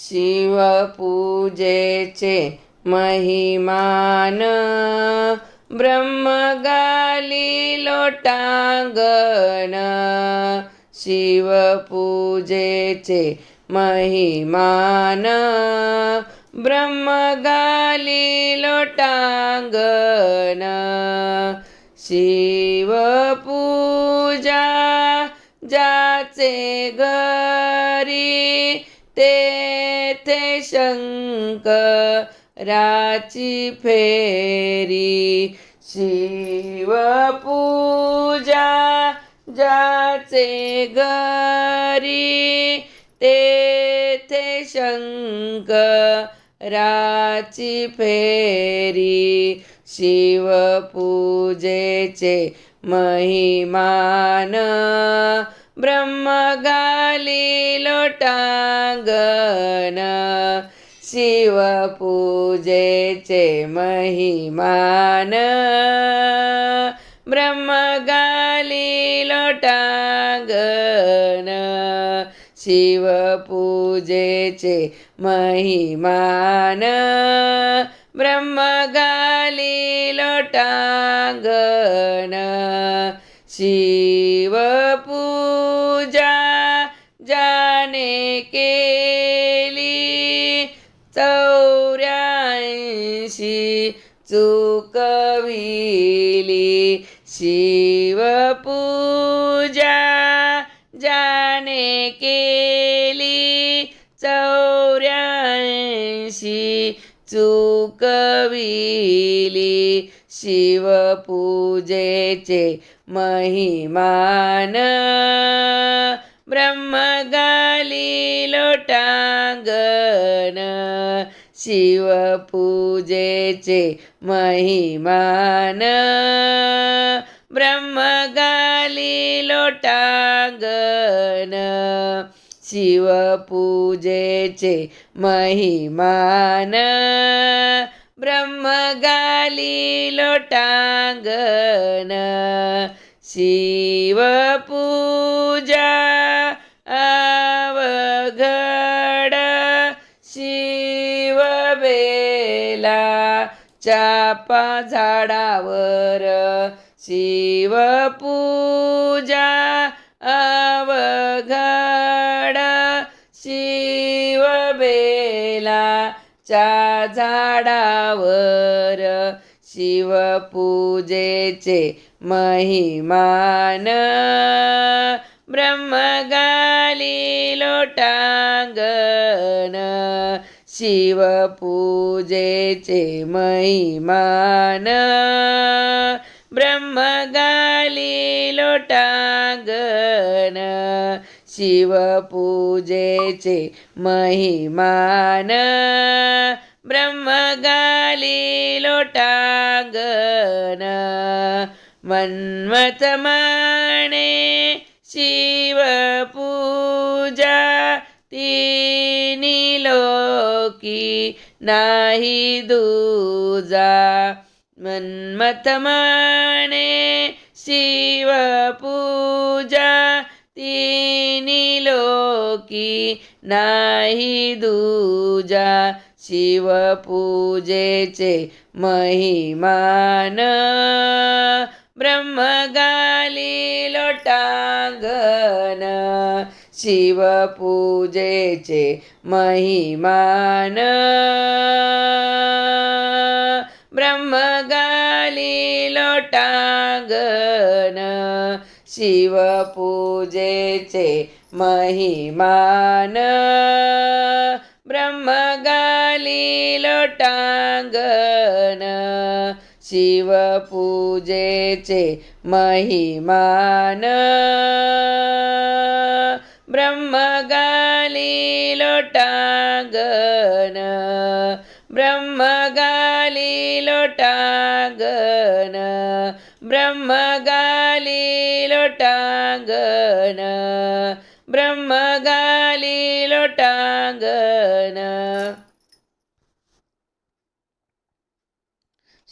शिव पूजेचे महिमान ब्रह्म गाली लोटांगण शिव पूजेचे महिमान ब्रह्म गाली लोटांगण शिव पूजा जाचे घरी तेथे शंकराची फेरी शिव पूजा जाचे घरी तेथे शंकराची फेरी शिव पूजेचे महिमान ब्रह्म गाली लोटांगण शिव पूजेचे महिमान ब्रह्म गाली लोटांगण शिव पूजेचे महिमान ब्रह्म गाली लोटांगण शिव पूजा जाने केली 84 चुकविली शिव पूजा जाने केली 84 चुकविली शिव पूजेचे महिमान ब्रह्म गाली लोटांगण शिव पूजेचे महिमान ब्रह्म गाली लोटांगण शिव पूजेचे महिमान ब्रह्म गाली लोटांगण शिव पूजा अवघड शिव बेला चापा झाडावर शिव पूजा अवघड शिव बेला च्या झाडावर शिव पूजेचे महिमान ब्रह्म गाली लोटांगण शिव पूजेचे महिमान ब्रह्म गाली लोटांगण शिव पूजेचे महिमान ब्रह्म गाली लोटांगण मन्मथ माने शिव पूजा तिनी लोकी नाही दूजा मन्मथ माने शिव पूजा तिनी लोकी नाही दूजा शिव पूजेचे महिमान ब्रह्म गाली लोटांगण शिव पूजेचे महिमान ब्रह्म गाली लोटांगण शिव पूजेचे महिमान ब्रह्म गाली लोटांगण शिव पूजेचे महिमान ब्रह्म गाली लोटांगण ब्रह्म गाली लोटांगण ब्रह्म गाली लोटांगण ब्रह्म गाली लोटांगण